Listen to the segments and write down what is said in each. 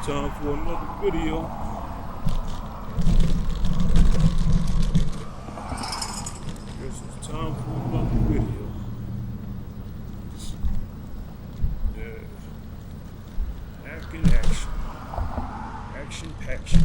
time for another video. Guess it's time for another video. Yeah. Action. Action. Action.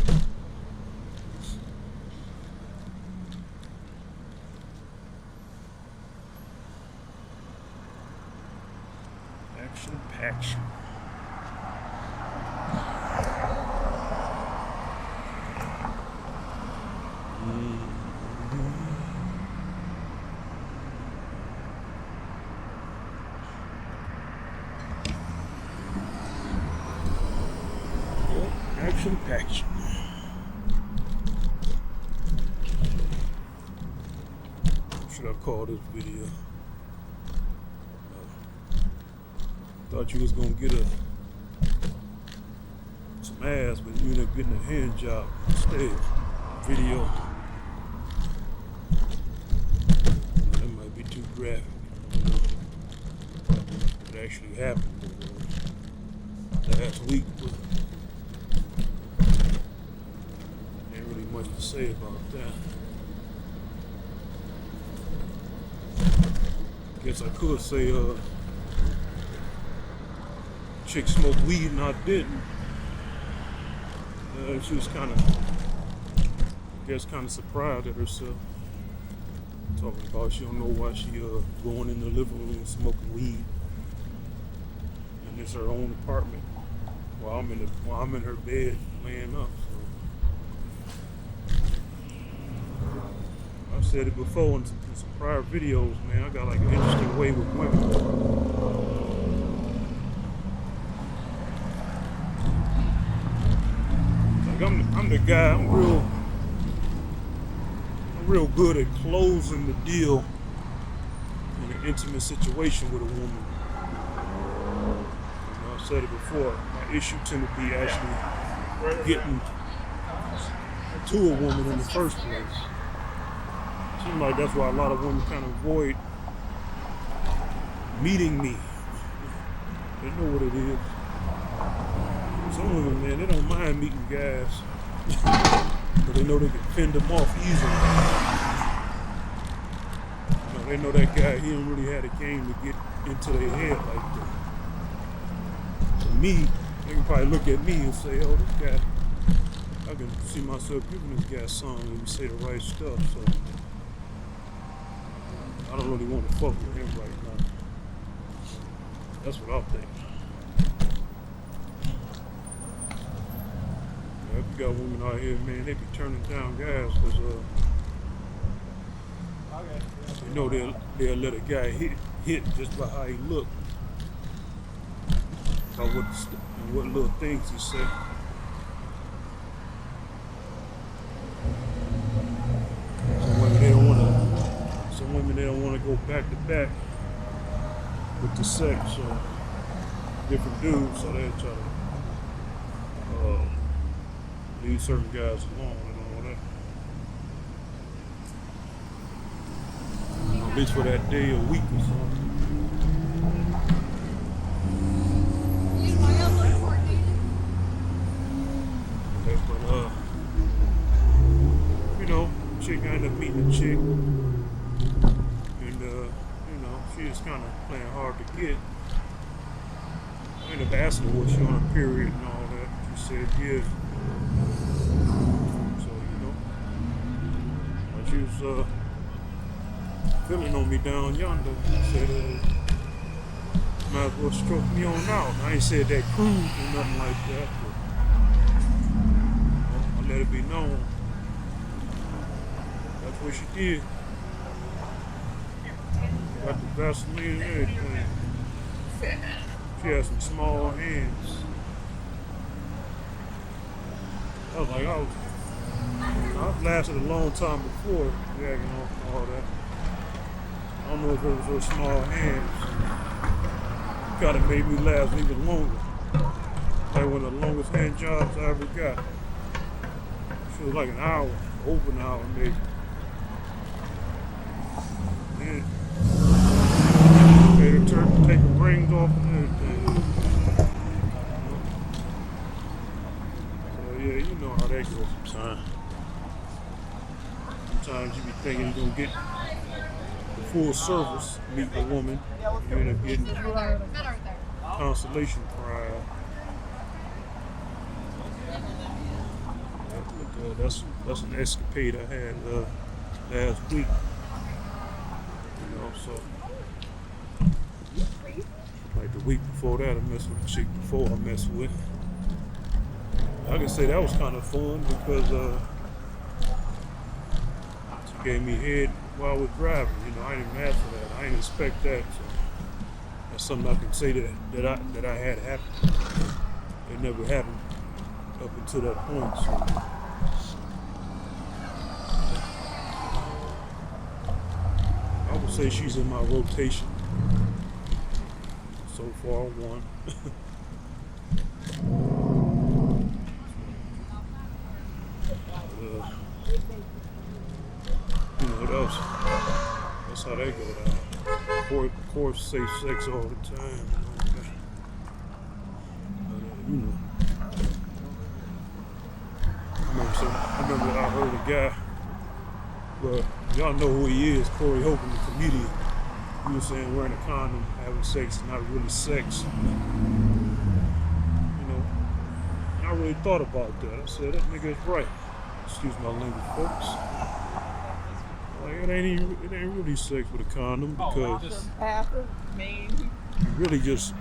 Action. What should I call this video? Thought you was gonna get some ass, but you ended up getting a hand job instead. Video. That might be too graphic. It actually happened last week, but ain't really much to say about that. Guess I could say chick smoked weed and I didn't. She was kind of surprised at herself. Talking about she don't know why she going in the living room and smoking weed. And it's her own apartment while I'm in her bed laying up. So I've said it before in some prior videos, man. I got like an interesting way with women. I'm the guy. I'm real good at closing the deal in an intimate situation with a woman. You know, I said it before. My issue tend to be actually getting to a woman in the first place. Seems like that's why a lot of women kind of avoid meeting me. They know what it is. Some women, man, they don't mind meeting guys, but they know they can fend them off easily. You know, they know that guy, he don't really have a game to get into their head like that. For me, they can probably look at me and say, oh, this guy, I can see myself giving this guy some when you say the right stuff, so I don't really want to fuck with him right now. That's what I'm thinking. You got women out here, man, they be turning down guys because you know they'll let a guy hit just by how he look, by what little things he say. Some women they don't want to go back to back with the sex, so different dudes, so they try to leave certain guys alone and all that. At least for that day or week or something. But you know, chick I ended up meeting a chick, and you know, she is kind of playing hard to get. I ended up asking her was she on a period and all that. She said yes. She was feeling on me down yonder. She said, might as well stroke me on out. I ain't said that crude or nothing like that, but I let it be known. That's what she did. Got the Vaseline and everything. She had some small hands. I was like, I've lasted a long time before gagging off and all that. I don't know if it was her small hands. Kind of made me last even longer. Like one of the longest hand jobs I ever got. She was like an hour, over an hour maybe. Yeah. Made her take her rings off and everything. that goes sometimes. Sometimes you be thinking you're gonna get the full service, meet a woman, and you end up getting consolation prize. But that's an escapade I had last week. You know, so like the week before that, I messed with the chick before I messed with. I can say that was kind of fun because she gave me head while I was driving. You know, I didn't even ask for that. I didn't expect that. So that's something I can say that I had happen. It never happened up until that point. So. I would say she's in my rotation. So far, one. You know what else? That's how they go down. Of course, safe sex all the time. You know. I remember I heard a guy. But y'all know who he is, Corey Holcomb, the comedian. He was saying wearing a condom, having sex is not really sex. You know, I really thought about that. I said, that nigga is right. Excuse my language, folks. Like, it ain't really sex with a condom because you really just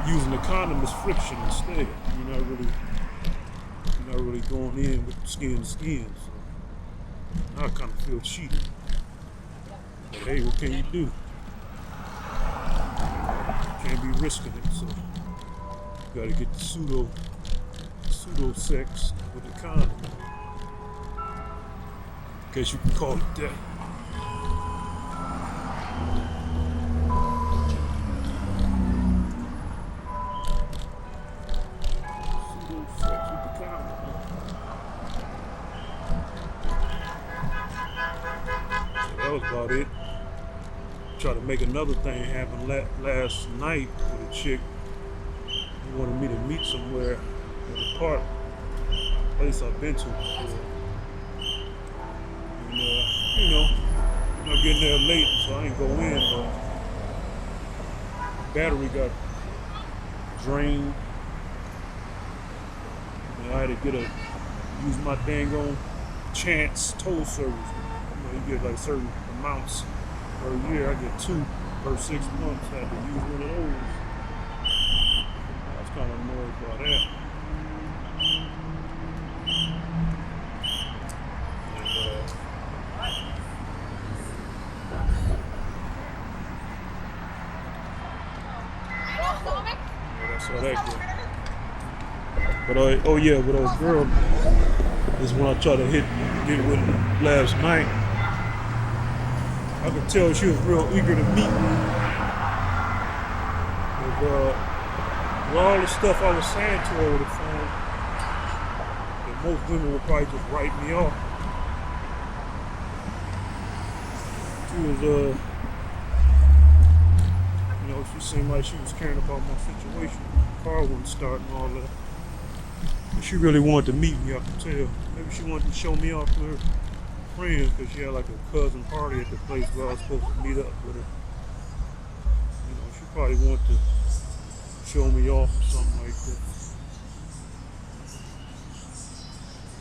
using the condom as friction instead. You're not really going in with skin to skin. So I kind of feel cheated. But hey, what can you do? You can't be risking it, so you gotta get the pseudo sex with the condom. Guess you can call it that. Pseudo sex with the condom. That was about it. Tried to make another thing happen last night with a chick. He wanted me to meet somewhere at a park, place I've been to before. And you know, I'm getting there late, so I ain't go in, but the battery got drained. And I had to use my dang on chance toll service. You get like certain amounts per year. I get 2 per 6 months. I had to use one of those. I was kind of annoyed by that. That's how that goes. But with a girl, this is when I tried to get with last night. I could tell she was real eager to meet me. With all the stuff I was saying to her over the phone, that most women would probably just write me off. She was, she seemed like she was caring about my situation. The car wouldn't start and all that. But she really wanted to meet me, I could tell. Maybe she wanted to show me off to her friends because she had like a cousin party at the place where I was supposed to meet up with her. You know, she probably wanted to show me off or something like that.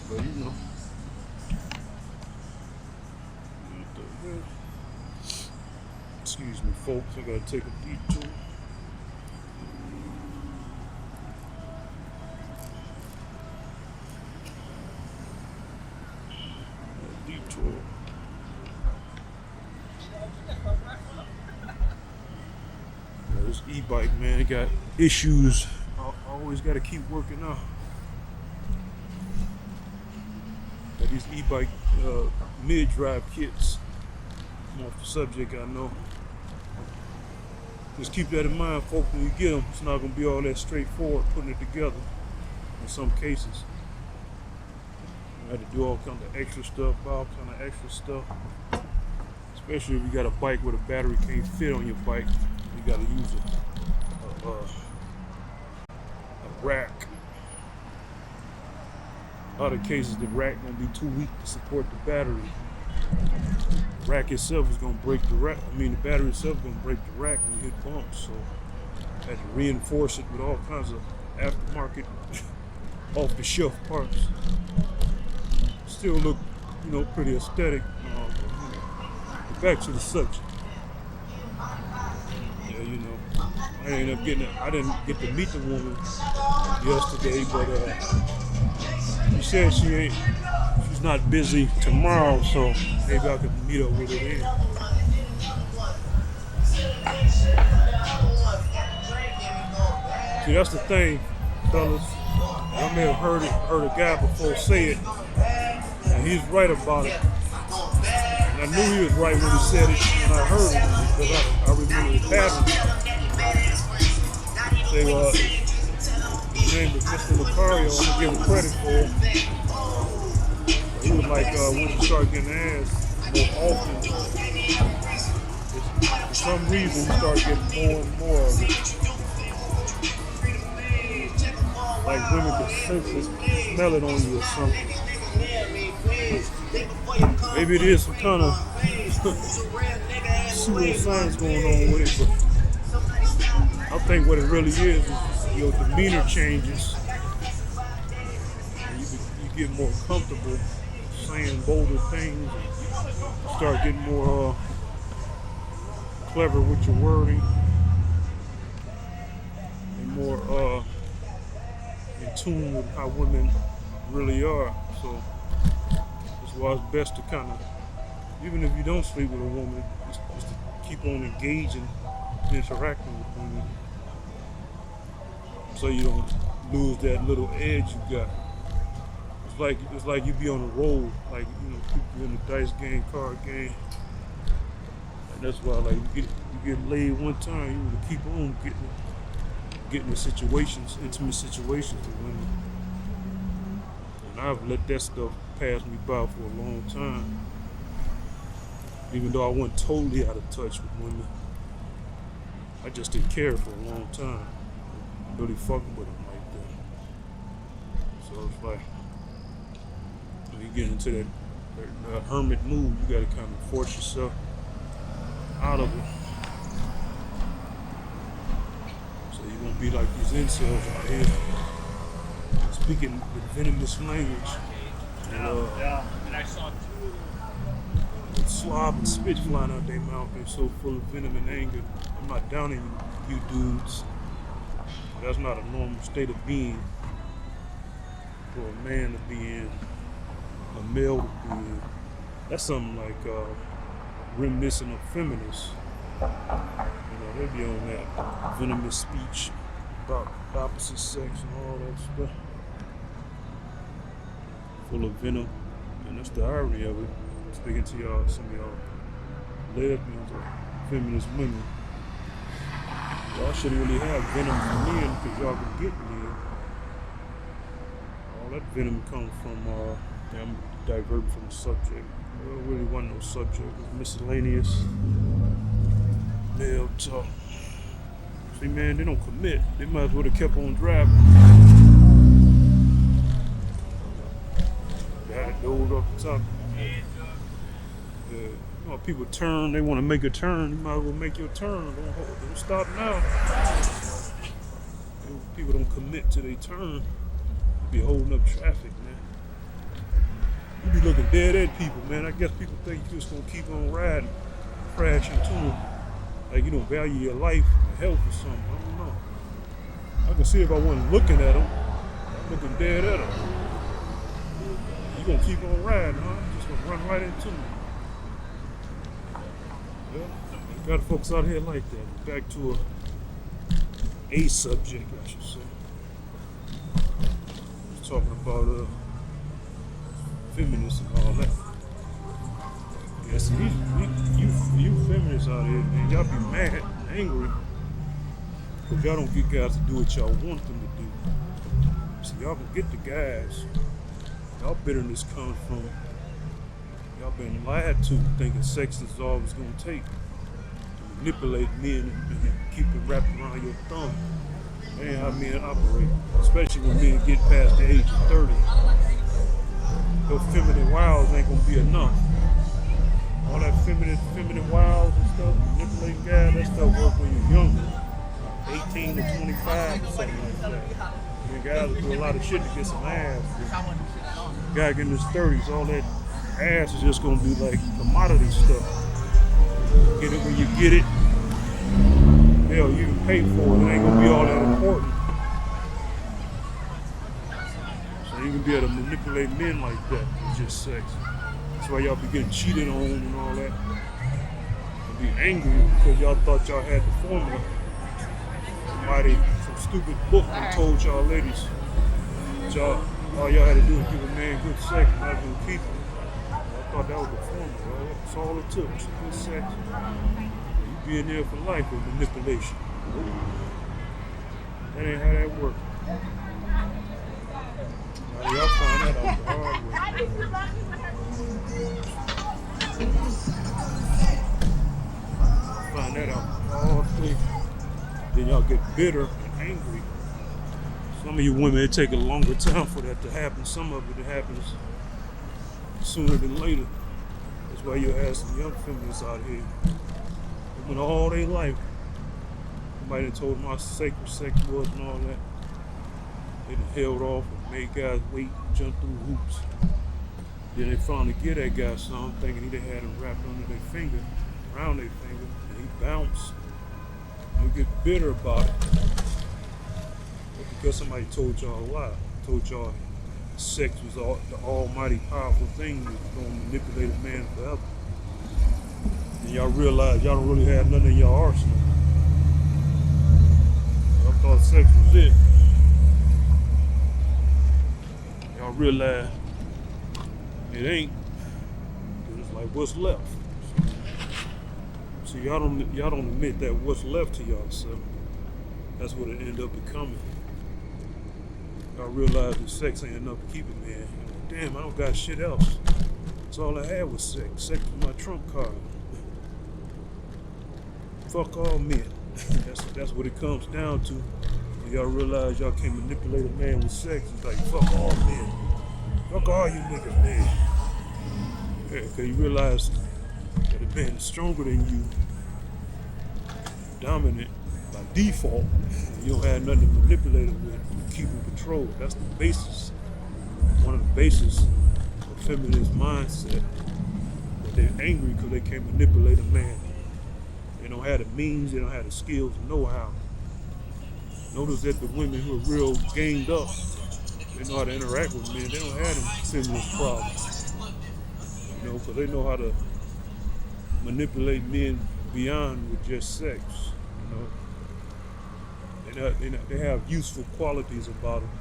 But you know. Excuse me, folks, I gotta take a detour. This e-bike, man, it got issues. I always got to keep working out. Got these e-bike mid-drive kits. I'm off the subject, I know. Just keep that in mind, folks, when you get them. It's not going to be all that straightforward putting it together in some cases. I had to do all kinds of extra stuff, buy all kind of extra stuff. Especially if you got a bike where the battery can't fit on your bike. You gotta use a rack. a lot of cases the rack gonna be too weak to support the battery. The rack itself is gonna break the rack. I mean, the battery itself is gonna break the rack when you hit bumps. So I had to reinforce it with all kinds of aftermarket, off-the-shelf parts. Still look, pretty aesthetic. But back to the subject. Yeah, I didn't get to meet the woman yesterday, but she said she's not busy tomorrow, so maybe I could meet up with her then. See, that's the thing, fellas. I may have heard a guy before say it, and he's right about it. And I knew he was right when he said it when I heard it, because I remember the pattern. His name was Mr. Lucario. I'm gonna give him credit for it. He was like, when you start getting ass more often, for some reason you start getting more and more of it. Like women can sense it, smell it on you or something. Maybe it is some kind of pseudoscience going on with it, but I think what it really is your demeanor changes. And you get more comfortable saying bolder things. And start getting more clever with your wording. And more in tune with how women really are. So that's why it's best to kind of, even if you don't sleep with a woman, just to keep on engaging, interacting with women. So you don't lose that little edge you got. It's like you be on a roll, like people in the dice game, card game, and that's why you get laid one time, you want to keep on getting in situations, intimate situations with women. And I've let that stuff pass me by for a long time, even though I wasn't totally out of touch with women. I just didn't care for a long time. Really fucking with them like that. So it's like when you get into that hermit mood, you gotta kind of force yourself out of it. So you won't be like these incels out here speaking with venomous language. And I saw two slob and spit flying out their mouth. They're so full of venom and anger. I'm not downing you dudes. That's not a normal state of being for a man to be in, a male to be in. That's something like reminiscent of feminists. They be on that venomous speech about opposite sex and all that stuff. Full of venom. And that's the irony of it. Speaking to y'all, some of y'all lesbians or feminist women. Y'all shouldn't really have venom for men because y'all can get men. All that venom comes from, I'm diverting from the subject. Well, it really wasn't no subject. It was miscellaneous male talk. See, man, they don't commit. They might as well have kept on driving. Got dove off the top. People turn, they want to make a turn, you might as well make your turn. Don't stop now. People don't commit to their turn. You be holding up traffic, man. You be looking dead at people, man. I guess people think you're just gonna keep on riding, crash into them. Like you don't value your life or health or something. I don't know. I can see if I wasn't looking at them, I'm looking dead at them. You gonna keep on riding, huh? You just gonna run right into them. Yeah, got folks out here like that. Back to a subject, I should say. We're talking about feminism and all that. Yeah, see, you feminists out here, man, y'all be mad and angry because y'all don't get guys to do what y'all want them to do. So y'all can get the guys. Y'all bitterness comes from y'all been lied to thinking sex is all it's gonna take to manipulate men and keep it wrapped around your thumb. Man, how men operate, especially when men get past the age of 30. those feminine wiles ain't gonna be enough. All that feminine wiles and stuff, manipulating guys, that stuff work when you're younger, 18 to 25 or something like that. And guys will do a lot of shit to get some ass. Guy getting his 30s, all that ass is just gonna be like commodity stuff. Get it when you get it. Hell, you can pay for it. It ain't gonna be all that important. So you can be able to manipulate men like that. It's just sex. That's why y'all be getting cheated on and all that. And be angry because y'all thought y'all had the formula. Somebody, some stupid book that told y'all ladies that y'all, all y'all had to do was give a man good sex and not gonna keep him. I thought that was the formula. That's all it took. Some good sex. You be in there for life with manipulation. That ain't how that works. Now y'all find that out the hard way. Find that out all day. Then y'all get bitter and angry. Some of you women, it take a longer time for that to happen. Some of it happens sooner than later. That's why you have some young feminists out here. They went all their life. Somebody that told them how sacred sex was and all that. They done held off and made guys wait and jump through hoops. Then they finally get that guy some, thinking he done had him wrapped under their finger, around their finger, and he bounced. They get bitter about it. But because somebody told y'all a lie, told y'all sex was the almighty powerful thing that was going to manipulate a man forever. And y'all realize y'all don't really have nothing in your arsenal. Y'all thought sex was it. Y'all realize it ain't. It's like what's left. So y'all don't admit that what's left to y'all, so that's what it end up becoming. Y'all realize that sex ain't enough to keep it, man. Damn, I don't got shit else. That's all I had was sex. Sex was my trump card. Fuck all men. That's what it comes down to. When y'all realize y'all can't manipulate a man with sex, it's like fuck all men. Fuck all you niggas, man. Yeah, cause you realize that a man is stronger than you, dominant by default. You don't have nothing to manipulate it with. You keep in control. That's the basis. One of the bases of feminist mindset. But they're angry because they can't manipulate a man. They don't have the means, they don't have the skills, the know-how. Notice that the women who are real gamed up, they know how to interact with men. They don't have them feminist problems. You know, because they know how to manipulate men beyond with just sex. You know, they have useful qualities about them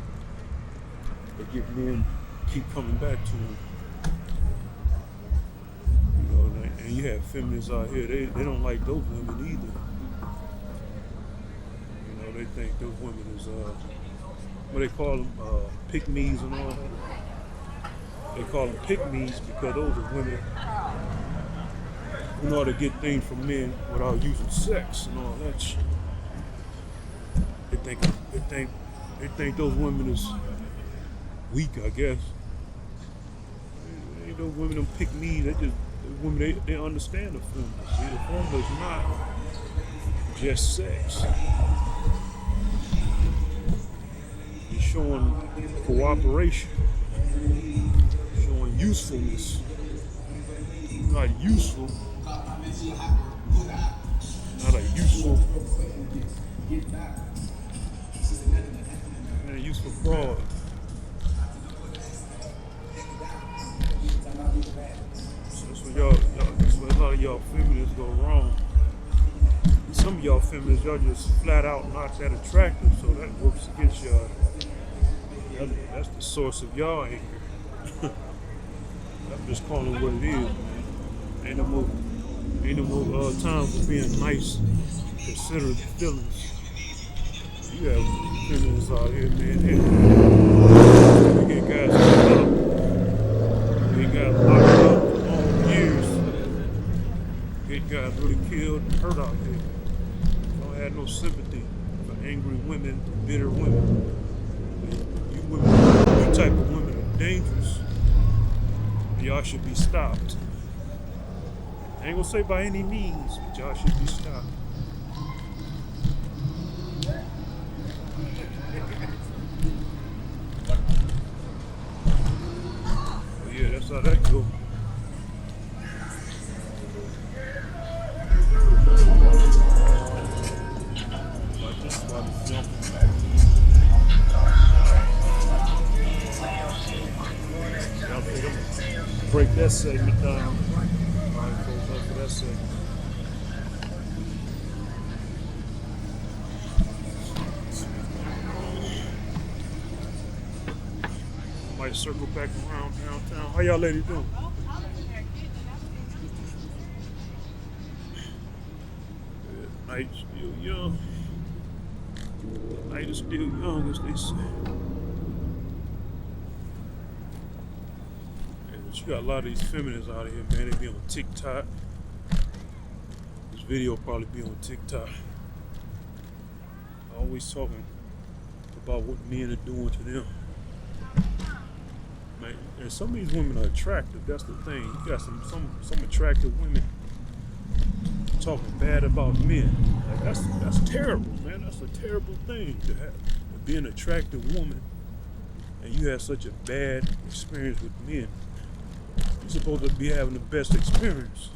that give men keep coming back to them. You know, and you have feminists out here. They don't like those women either. You know, they think those women is what they call them, pick-me's and all that. They call them pick-me's because those are women who know how to get things from men without using sex and all that shit. They think those women is weak, I guess. They ain't those women them pick-me's. Women they understand the formula. See, the formula is not just sex. It's showing cooperation, showing usefulness. Not useful. Not a useful. And a useful broad. That's where a lot of y'all feminists go wrong. Some of y'all feminists, y'all just flat out not that attractive, so that works against y'all. That's the source of y'all anger. I'm just calling it what it is, man. Ain't no more time for being nice, considerate feelings. You have feminists out here, man. They get guys locked up. They got locked up for long years. Get guys really killed and hurt out here. Don't have no sympathy for angry women, bitter women. You type of women are dangerous. Y'all should be stopped. I ain't gonna say by any means, but y'all should be stopped. But yeah, that's how that go. Like this about to jump. I think I'm gonna break that segment down. Alright, folks, up for that segment. Might circle back around downtown. How y'all ladies doing? Night still young. Night is still young, as they say. And you got a lot of these feminists out here, man. They be on TikTok. This video will probably be on TikTok. Always talking about what men are doing to them. Man, and some of these women are attractive. That's the thing. You got some attractive women talking bad about men. Like that's terrible, man. That's a terrible thing to have. To be an attractive woman and you have such a bad experience with men. You're supposed to be having the best experience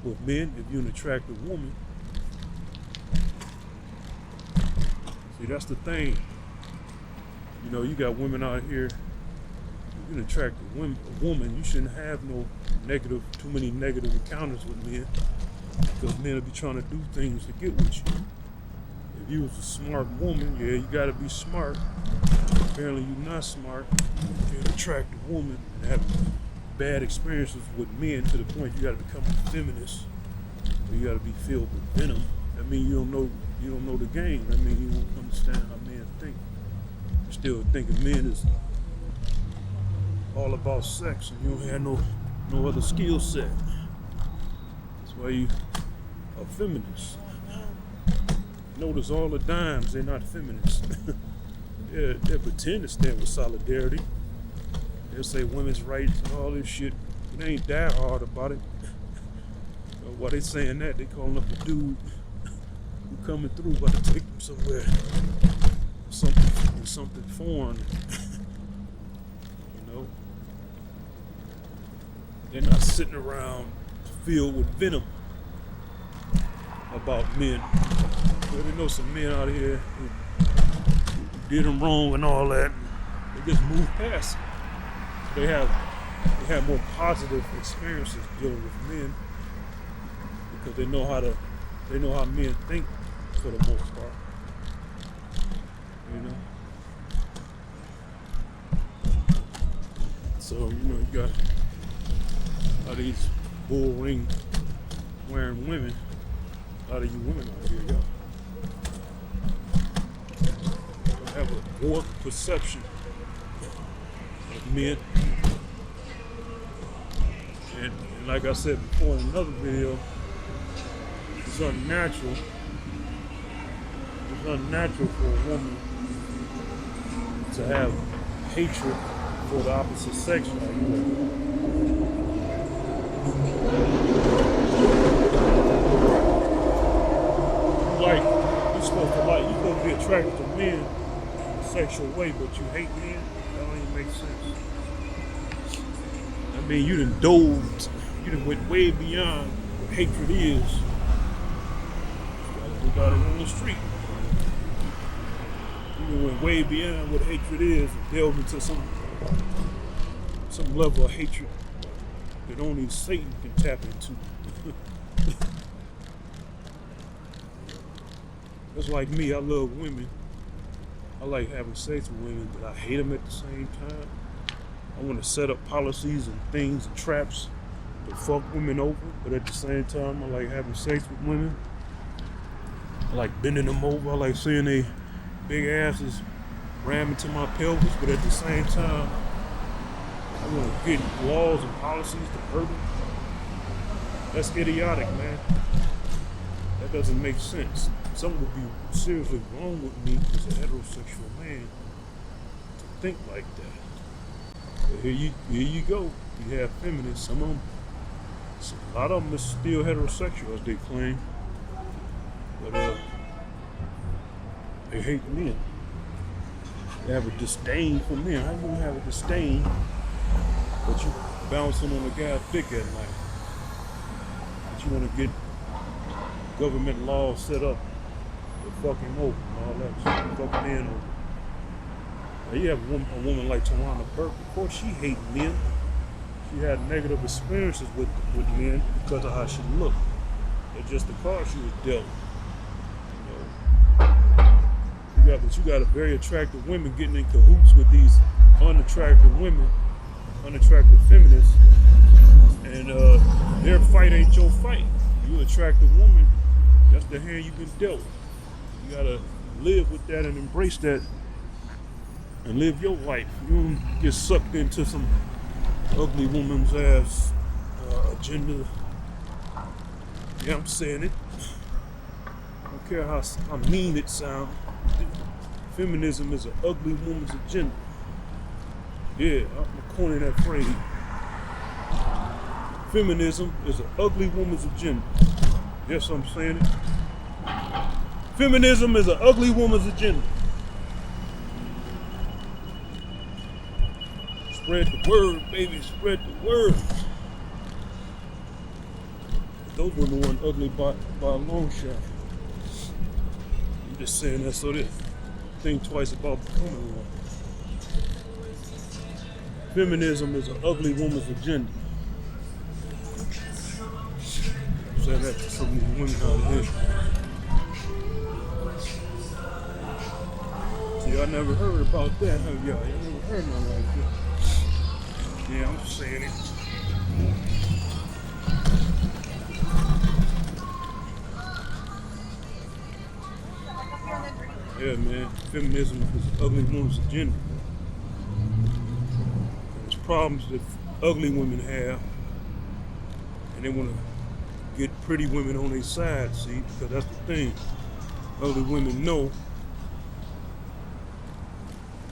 with men if you're an attractive woman. See, that's the thing. You know, you got women out here. If you're an attractive woman, you shouldn't have too many negative encounters with men. Because men will be trying to do things to get with you. If you was a smart woman, yeah, you gotta be smart. Apparently you're not smart. You're an attractive woman and have bad experiences with men to the point you gotta become a feminist. You gotta be filled with venom. That means you don't know the game. That means you don't understand how men think. You still thinking men is all about sex and you don't have no other skill set. That's why you a feminist. Notice all the dimes, they're not feminists. They pretend to stand with solidarity. They'll say women's rights and all this shit. They ain't that hard about it. While they saying that, they calling up a dude who coming through about to take them somewhere. Something foreign. You know? They're not sitting around filled with venom about men. But they know some men out here who did them wrong and all that. They just move past it. They have more positive experiences dealing with men because they know how men think for the most part. You know? So, you know, you got all these bull ring wearing women. A lot of you women out here, y'all have a warped perception of men. And like I said before in another video, it's unnatural. It's unnatural for a woman to have hatred for the opposite sex like that. You're supposed to be attracted to men in a sexual way, but you hate men. That don't even make sense. I mean, you done went way beyond what hatred is. You got it on the street. You done went way beyond what hatred is and delved into some level of hatred that only Satan can tap into. That's like me. I love women. I like having sex with women, but I hate them at the same time. I want to set up policies and things and traps to fuck women over, but at the same time, I like having sex with women. I like bending them over. I like seeing they big asses ram into my pelvis, but at the same time, I want to get laws and policies to hurt them. That's idiotic, man. That doesn't make sense. Something would be seriously wrong with me as a heterosexual man to think like that. But here you go. You have feminists. Some of them, a lot of them are still heterosexual, as they claim, but they hate men. They have a disdain for men. How you gonna have a disdain, but you bouncing on a guy's dick at night? But you want to get government laws set up to fuck him over and all that shit. Fuck men over. Now you have a woman like Tarana Burke. Of course, she hates men. She had negative experiences with men because of how she looked. It's just the card she was dealt. You got a very attractive women getting in cahoots with these unattractive women, unattractive feminists, and their fight ain't your fight. You an attractive woman, that's the hand you've been dealt. You gotta live with that and embrace that and live your life. You don't get sucked into some ugly woman's ass agenda. Yeah, I'm saying it. I don't care how mean it sounds. Feminism is an ugly woman's agenda. Yeah, I'm coining that phrase. Feminism is an ugly woman's agenda. Yes, I'm saying it. Feminism is an ugly woman's agenda. Spread the word, baby. Spread the word. Those women weren't ugly by a long shot. I'm just saying that so they think twice about becoming one. Feminism is an ugly woman's agenda. I'm saying that to some of these women out here. See, y'all never heard about that, have y'all? Y'all never heard nothing like that. Yeah, I'm saying it. Yeah, man. Feminism is an ugly woman's agenda. There's problems that ugly women have, and they want to get pretty women on their side, see, because that's the thing. Ugly women know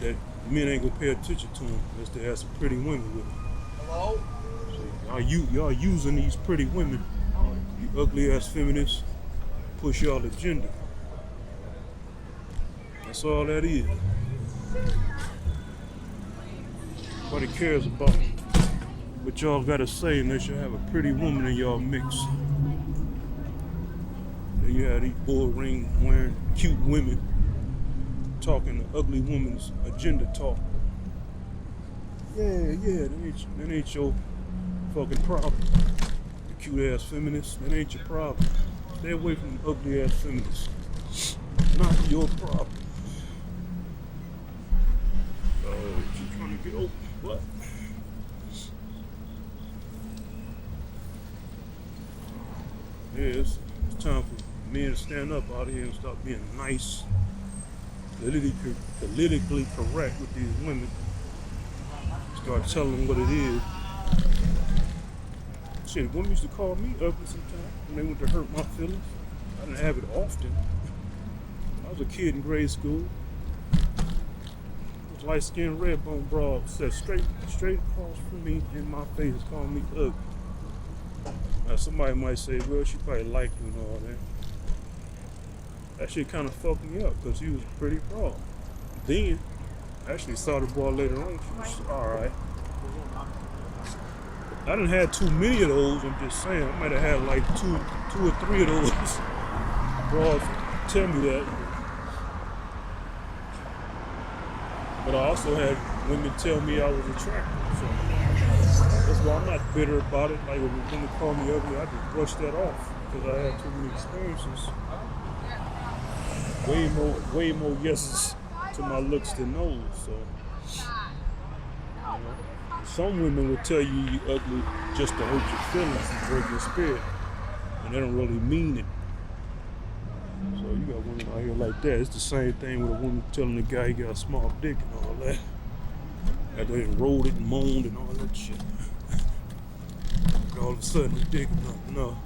that men ain't gonna pay attention to them unless they have some pretty women with them. Hello? See, y'all using these pretty women, you ugly ass feminists, push y'all agenda. That's all that is. Nobody cares about what y'all gotta say unless you have a pretty woman in y'all mix. Then you have these bull ring wearing cute women talking the ugly woman's agenda talk. Yeah, that ain't your fucking problem. The cute ass feminists, that ain't your problem. Stay away from the ugly ass feminists. Not your problem. You trying to get over what? Yeah, it's time for men to stand up out here and stop being nice, politically correct with these women. Start telling them what it is. Shit, women used to call me ugly sometimes when they went to hurt my feelings. I didn't have it often. I was a kid in grade school. This light-skinned red-bone broad sat straight across from me in my face, calling me ugly. Now somebody might say, well, she probably liked you and all that. That shit kind of fucked me up because she was pretty broad. Then, I actually saw the boy later on. She was alright. I didn't have too many of those, I'm just saying. I might have had like two or three of those broads tell me that. But I also had women tell me I was attractive. So that's why I'm not bitter about it. Like when women call me ugly, I just brush that off because I had too many experiences. Way more yeses to my looks than no's. So, you know, some women will tell you you ugly just to hurt your feelings and break your spirit, and they don't really mean it. So you got women out here like that. It's the same thing with a woman telling the guy he got a small dick and all that. And they rolled it and moaned and all that shit. All of a sudden the dick is no.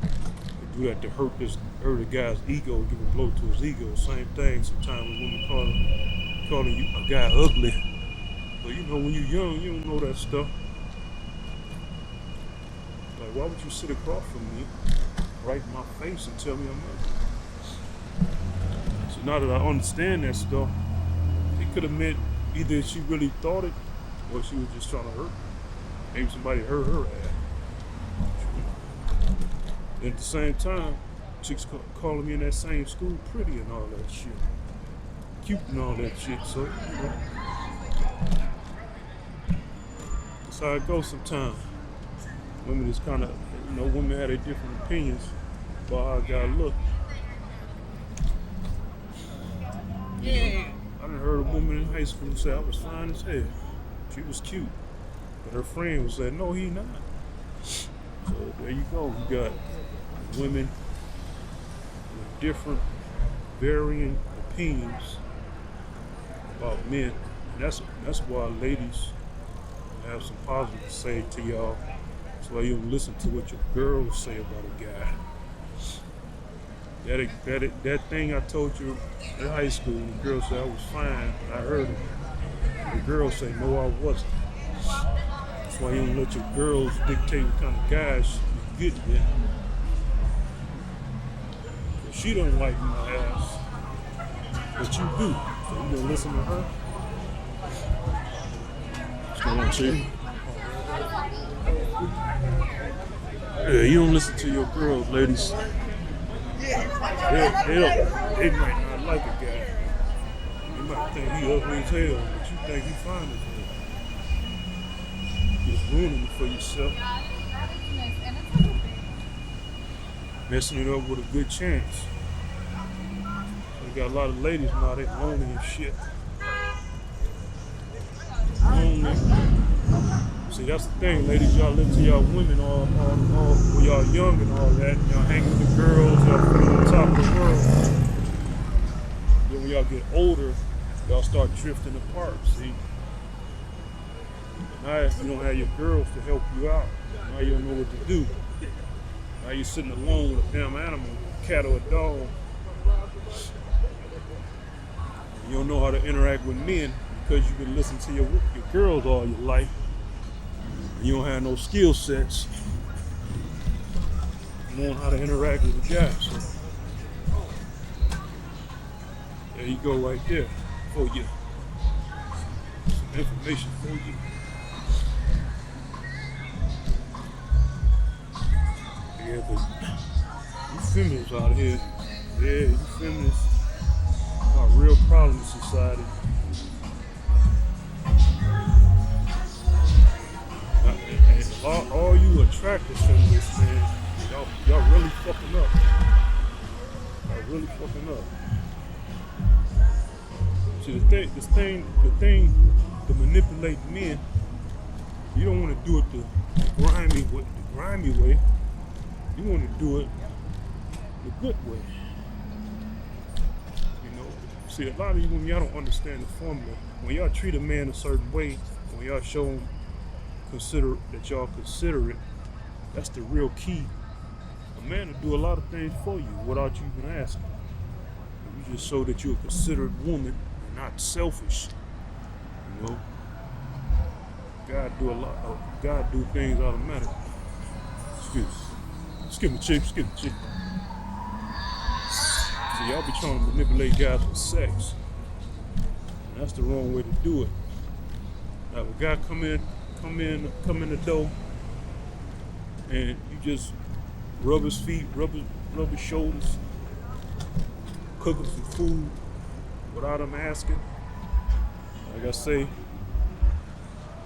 They do that to hurt a guy's ego, give a blow to his ego. Same thing sometimes with women calling you a guy ugly. But you know when you're young, you don't know that stuff. Like, why would you sit across from me, right in my face, and tell me I'm ugly? So now that I understand that stuff, it could have meant either she really thought it, or she was just trying to hurt me. Maybe somebody hurt her ass. And at the same time, chicks calling me in that same school pretty and all that shit. Cute and all that shit, so, you know. That's how it goes sometimes. Women is kind of, you know, women have their different opinions about how a guy look. Yeah. I done heard a woman in high school say I was fine as hell. She was cute. But her friend was saying, no, he not. So there you go. You got women with different, varying opinions about men. And that's why ladies have some positive to say to y'all. That's why you don't listen to what your girls say about a guy. That thing I told you in high school, the girl said I was fine, I heard it. The girl say, no, I wasn't. That's why you don't let your girls dictate what kind of guys you get with. If she don't like my ass, but you do. So you gonna listen to her? What's going on, Chief? Yeah, you don't listen to your girls, ladies. They might not like a guy. They might think he ugly as hell, but you think he fine as hell. Just ruining it for yourself. Messing it up with a good chance. So you got a lot of ladies now, they lonely and shit. Lonely. See, that's the thing, ladies. Y'all listen to y'all women all when y'all young and all that. Y'all hang with the girls, y'all feel on top of the world. Then when y'all get older, y'all start drifting apart, see? Now you don't have your girls to help you out. Now you don't know what to do. Now you're sitting alone with a damn animal, a cat or a dog. You don't know how to interact with men because you've been listening to your girls all your life. You don't have no skill sets. You know how to interact with the guy. So there you go right there for you. Some information for you. Yeah, but you feminists out here. Yeah, you feminists are a real problem in society. All you attractive feminists, man, y'all really fucking up. Y'all really fucking up. See, the thing to manipulate men, you don't want to do it the grimy way. You want to do it the good way. You know, see, a lot of you women, y'all don't understand the formula. When y'all treat a man a certain way, when y'all show him y'all consider it, that's the real key. A man will do a lot of things for you without you even asking. You just show that you're a considerate woman and not selfish. You know, God do things automatically. Excuse me, chief. See, y'all be trying to manipulate guys with sex. And that's the wrong way to do it. Now, if a guy come in the door, and you just rub his feet, rub his shoulders, cook him some food without him asking. Like I say,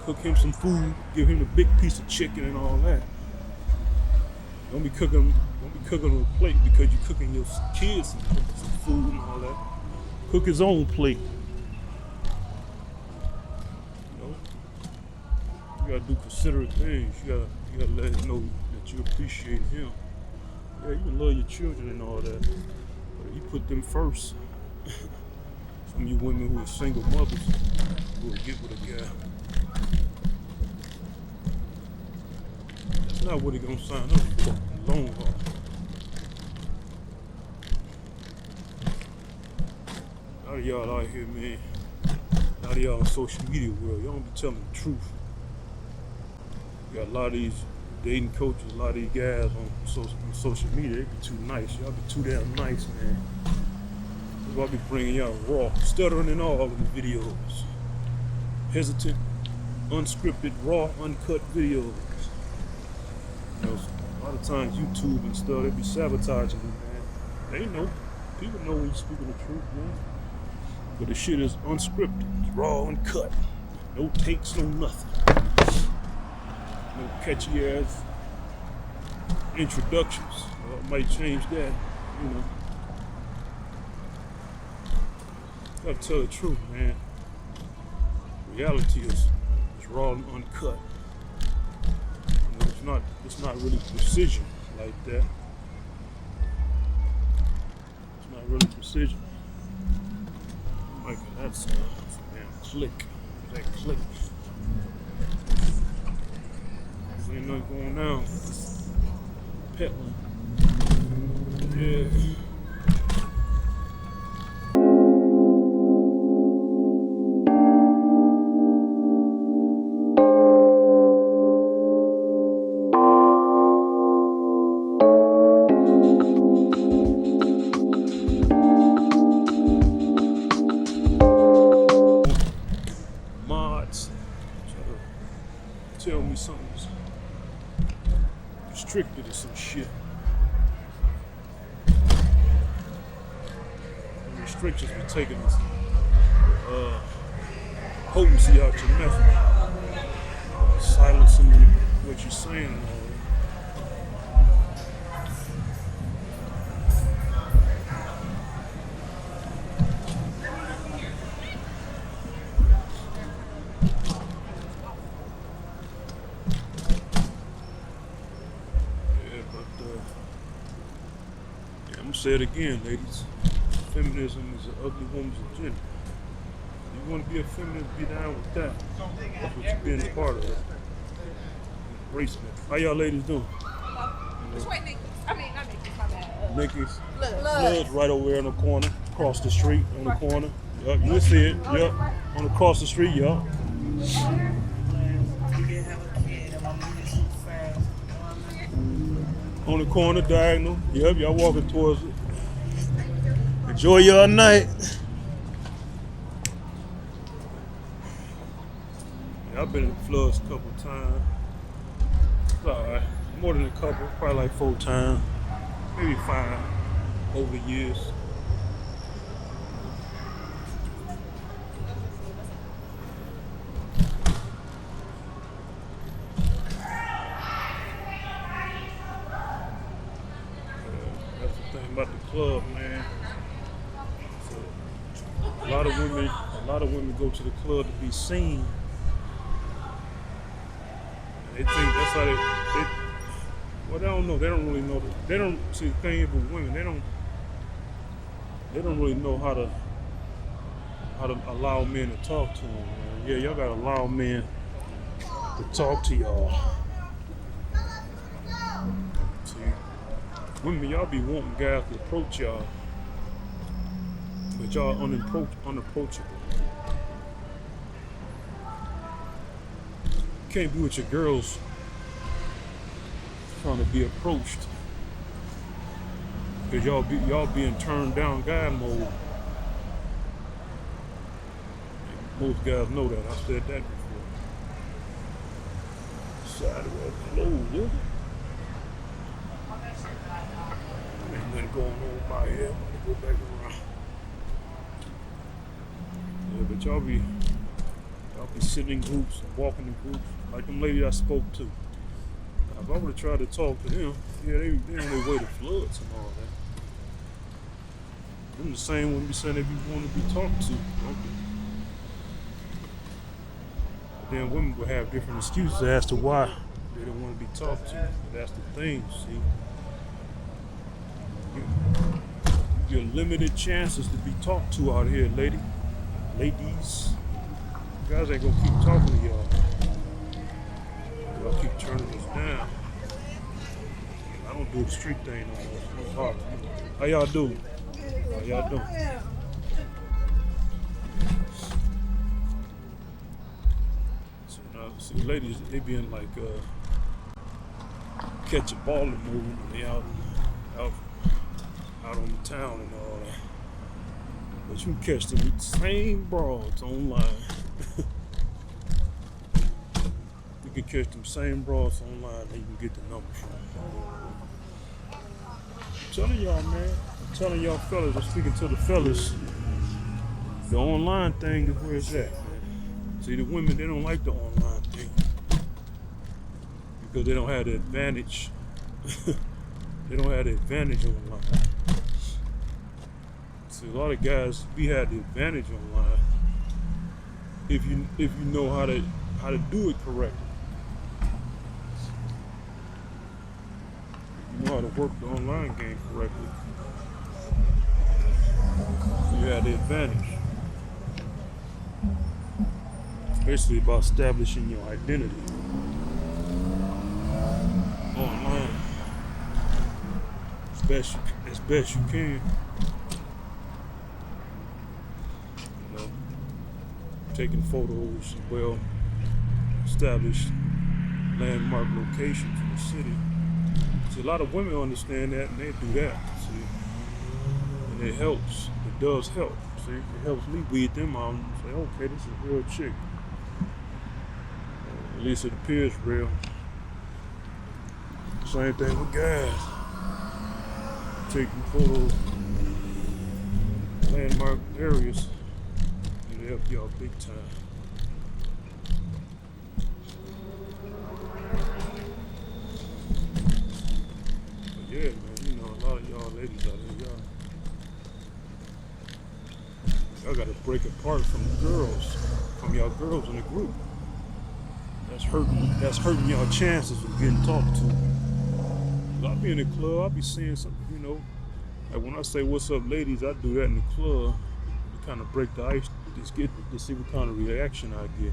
cook him some food, give him a big piece of chicken and all that. Don't be cooking on a plate because you're cooking your kids some food and all that. Cook his own plate. You gotta do considerate things. You gotta let him know that you appreciate him. Yeah, you can love your children and all that, but you put them first. Some of you women who are single mothers who will get with a guy. That's not what he gonna sign up for in the long haul. A lot of y'all out here, man. A lot of y'all in social media world, y'all don't be telling the truth. You got a lot of these dating coaches, a lot of these guys on social media, they be too nice. Y'all be too damn nice, man. That's why I be bringing y'all raw, stuttering and all in the videos. Hesitant, unscripted, raw, uncut videos. You know, a lot of times YouTube and stuff, they be sabotaging you, man. They know. People know when you're speaking the truth, man. But the shit is unscripted, it's raw, uncut. No takes, no nothing. No catchy ass introductions. Well, I might change that, you know. Gotta tell the truth, man. Reality is raw and uncut. You know, it's not really precision like that. It's not really precision. Like that's damn click. That click. Ain't nothing going down. Petling. Yeah. Mods try to tell me something's restricted or some shit. The restrictions be taking this potency out your message, silencing what you're saying and all that. I'm gonna say it again, ladies. Feminism is an ugly woman's agenda. You want to be a feminist, be down with that. That's what you're being a part of. Embrace that. How y'all ladies doing? Which way, Nikki? I mean, not Nikki, my bad. Nikki's Flood's right over there in the corner, across the street on the corner. Yup, you'll see it. Yup, on across the street, yup. On the corner, diagonal. Yep, y'all walking towards it. Enjoy your night. Yeah, I've been in floods a couple times. It's alright. More than a couple, probably like 4 times. Maybe 5 over the years. About the club, man. So, a lot of women go to the club to be seen. They think that's how they well, they don't know. They don't really know. They don't see the thing with women. They don't really know how to allow men to talk to them. Man. Yeah, y'all gotta allow men to talk to y'all. Women, y'all be wanting guys to approach y'all, but y'all unapproachable. You can't be with your girls trying to be approached, because y'all being turned down guy mode. Most guys know that. I said that before. Sidewalk closed, yeah. Ain't nothing going on by here. I'm gonna go back around. Yeah, but y'all be sitting in groups and walking in groups like them ladies I spoke to. Now, if I would have tried to talk to them, yeah, they on their way to floods and all that. Them the same one be saying they be wanting to be talked to. Okay. But then women would have different excuses as to why they don't want to be talked to. That's the thing, see. You get limited chances to be talked to out here, ladies. You guys ain't gonna keep talking to y'all. Y'all keep turning us down. I don't do the street thing no more. It's hard. How y'all doing? How y'all doing? So now, see, ladies, they being like, catch a ball and move when they out on the town and all that. But you can catch them same broads online. You can catch them same broads online and you can get the numbers from. I'm telling y'all, man. I'm telling y'all fellas, I'm speaking to the fellas. The online thing is where it's at, man. See, the women, they don't like the online thing. Because they don't have the advantage. They don't have the advantage online. See, a lot of guys, we had the advantage online if you know how to do it correctly. If you know how to work the online game correctly, you have the advantage. It's basically about establishing your identity online as best you can. You know, taking photos of well established landmark locations in the city. See, a lot of women understand that and they do that. See, and it helps. It does help. See, it helps me weed them out and say, okay, this is a real chick. At least it appears real. Same thing with guys. Taking photos, landmark areas, it'll help y'all big time. But yeah, man, you know, a lot of y'all ladies out here, y'all gotta break apart from the girls, from y'all girls in the group. That's hurting y'all chances of getting talked to. I'll be in the club, I'll be seeing something, you know. Like when I say what's up ladies, I do that in the club to kind of break the ice, to see what kind of reaction I get.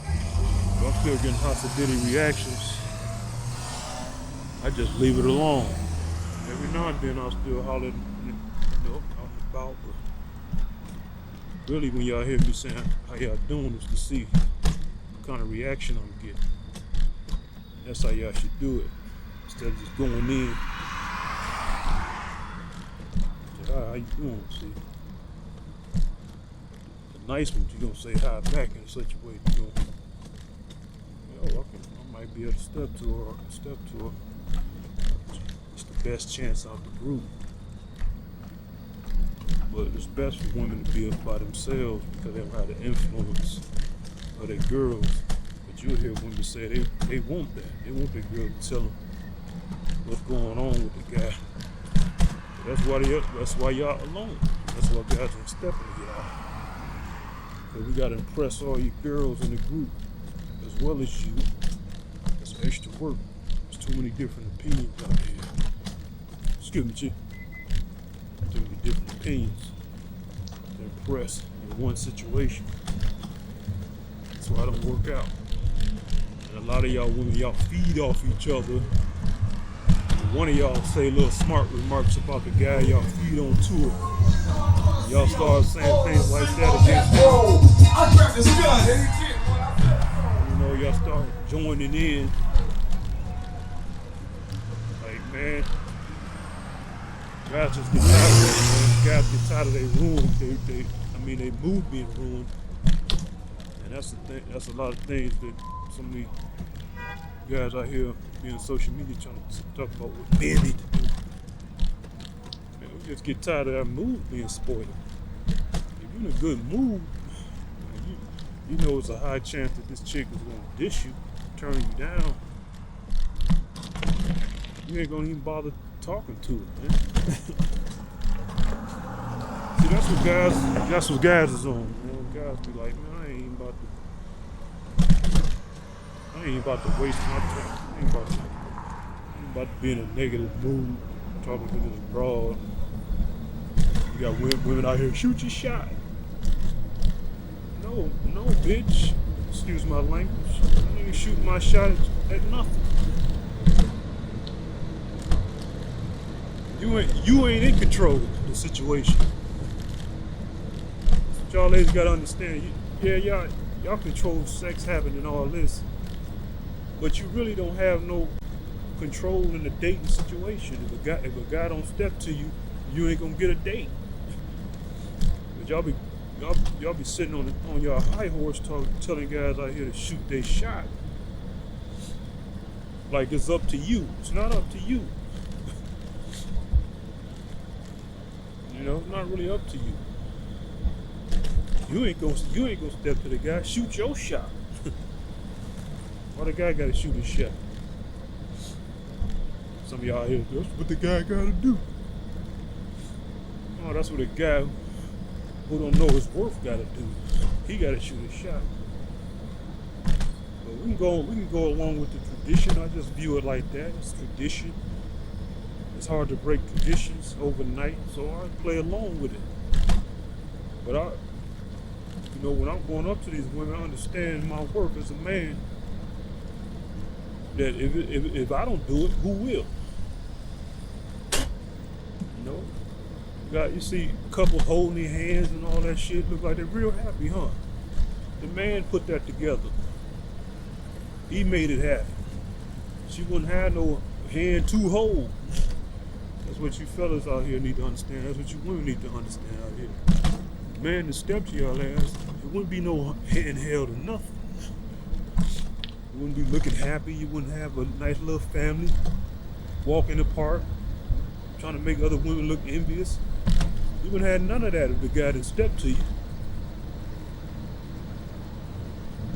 If I'm still getting hostility reactions, I just leave it alone. Every now and then I'll still holler, you know, out and about, but really when y'all hear me saying how y'all doing is to see what kind of reaction I'm getting. That's how y'all should do it. Instead of just going in, say, hi, how you doing? See, the nice ones, you're gonna say hi back in such a way that you know, I might be able to step to her, or I can step to her. It's the best chance out the group. But it's best for women to be up by themselves because they don't have the influence of their girls. But you'll hear women say they want that. They want their girl to tell them what's going on with the guy. That's why y'all alone. That's why guys ain't stepping to y'all. Because we gotta impress all you girls in the group as well as you. That's extra work. There's too many different opinions out here. Excuse me, Chief. Too many different opinions to impress in one situation. That's why it don't work out. And a lot of y'all women, y'all feed off each other. One of y'all say little smart remarks about the guy, y'all feed on to it. Y'all start saying things like that against him. I got this gun. You know, y'all start joining in. Like, man, guys just get tired of that, man. Guys get tired of their room. They mood being ruined. And that's the thing. That's a lot of things that some of these guys out here being on social media trying to talk about what men need to do. Man, we just get tired of our mood being spoiled. If you're in a good mood, man, you know it's a high chance that this chick is gonna dish you, turn you down. You ain't gonna even bother talking to her, man. See, that's what guys is on. Man. Guys be like, man, I ain't about to waste my time. I ain't about to be in a negative mood talking to this broad. You got women out here, shoot your shot. No, bitch. Excuse my language. I ain't shooting my shot at nothing. You ain't in control of the situation. That's what y'all ladies gotta understand. Y'all control sex habit and all this. But you really don't have no control in the dating situation. If a guy don't step to you, you ain't gonna get a date. But y'all be sitting on your high horse telling guys out here to shoot their shot. Like it's up to you. It's not up to you. You know, it's not really up to you. You ain't gonna step to the guy. Shoot your shot. Why the guy gotta shoot his shot? Some of y'all here, that's what the guy gotta do. Oh, that's what a guy who don't know his worth gotta do. He gotta shoot his shot. But we can go along with the tradition. I just view it like that. It's tradition. It's hard to break traditions overnight, so I play along with it. But when I'm going up to these women, I understand my worth as a man. That if I don't do it, who will? You know, you see couples holding their hands and all that shit. Look like they're real happy, huh? The man put that together. He made it happen. She wouldn't have no hand to hold. That's what you fellas out here need to understand. That's what you women need to understand out here. Man to step to y'all ass, it wouldn't be no hand held or nothing. You wouldn't be looking happy. You wouldn't have a nice little family. Walk in the park, trying to make other women look envious. You wouldn't have none of that if the guy didn't step to you.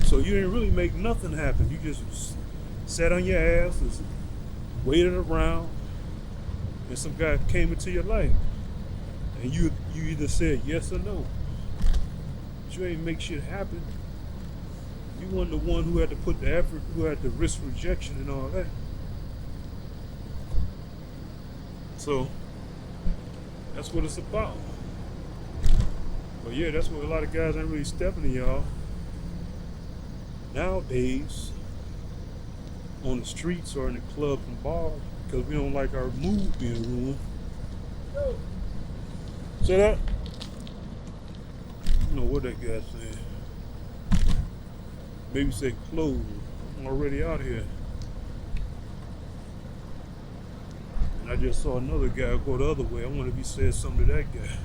So you didn't really make nothing happen. You just sat on your ass and waited around, and some guy came into your life, and you either said yes or no. But you ain't make shit happen. You weren't the one who had to put the effort, who had to risk rejection and all that. So that's what it's about. But yeah, that's what a lot of guys ain't really stepping to y'all. Nowadays, on the streets or in the clubs and bars, because we don't like our mood being ruined. See that? I don't know what that guy's saying. Maybe say close. I'm already out here. And I just saw another guy go the other way. I wonder if he said something to that guy.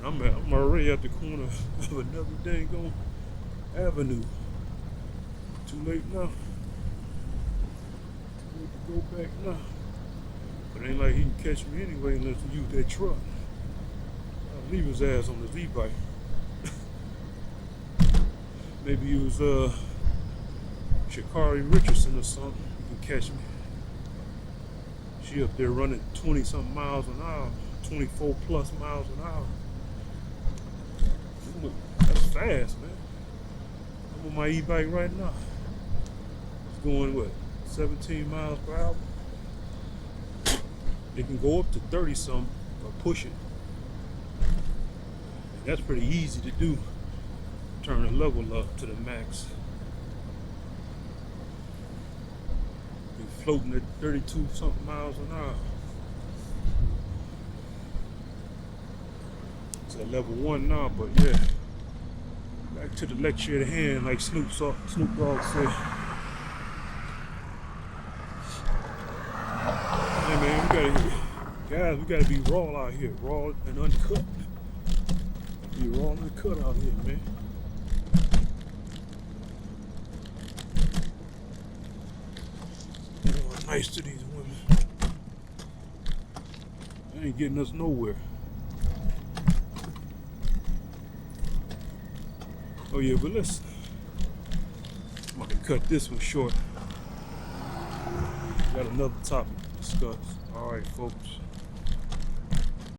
I'm already at the corner of another dang avenue. Too late now. Too late to go back now. But it ain't like he can catch me anyway unless we use that truck. I'll leave his ass on the Z-bike. Maybe he was Sha'Carri Richardson or something. He can catch me. She up there running 20-something miles an hour, 24 plus miles an hour. That's fast, man. I'm on my e-bike right now. It's going, what, 17 miles per hour? It can go up to 30-something or push it. And that's pretty easy to do. Turn the level up to the max. Be floating at 32-something miles an hour. It's at level 1 now, but yeah. Back to the lecture at hand, like Snoop Dogg said. Hey man, we gotta be raw out here, raw and uncut. Be raw and uncut out here, man. You know, nice to these women. They ain't getting us nowhere. Oh yeah, but I'm gonna cut this one short. Got another topic to discuss. All right, folks.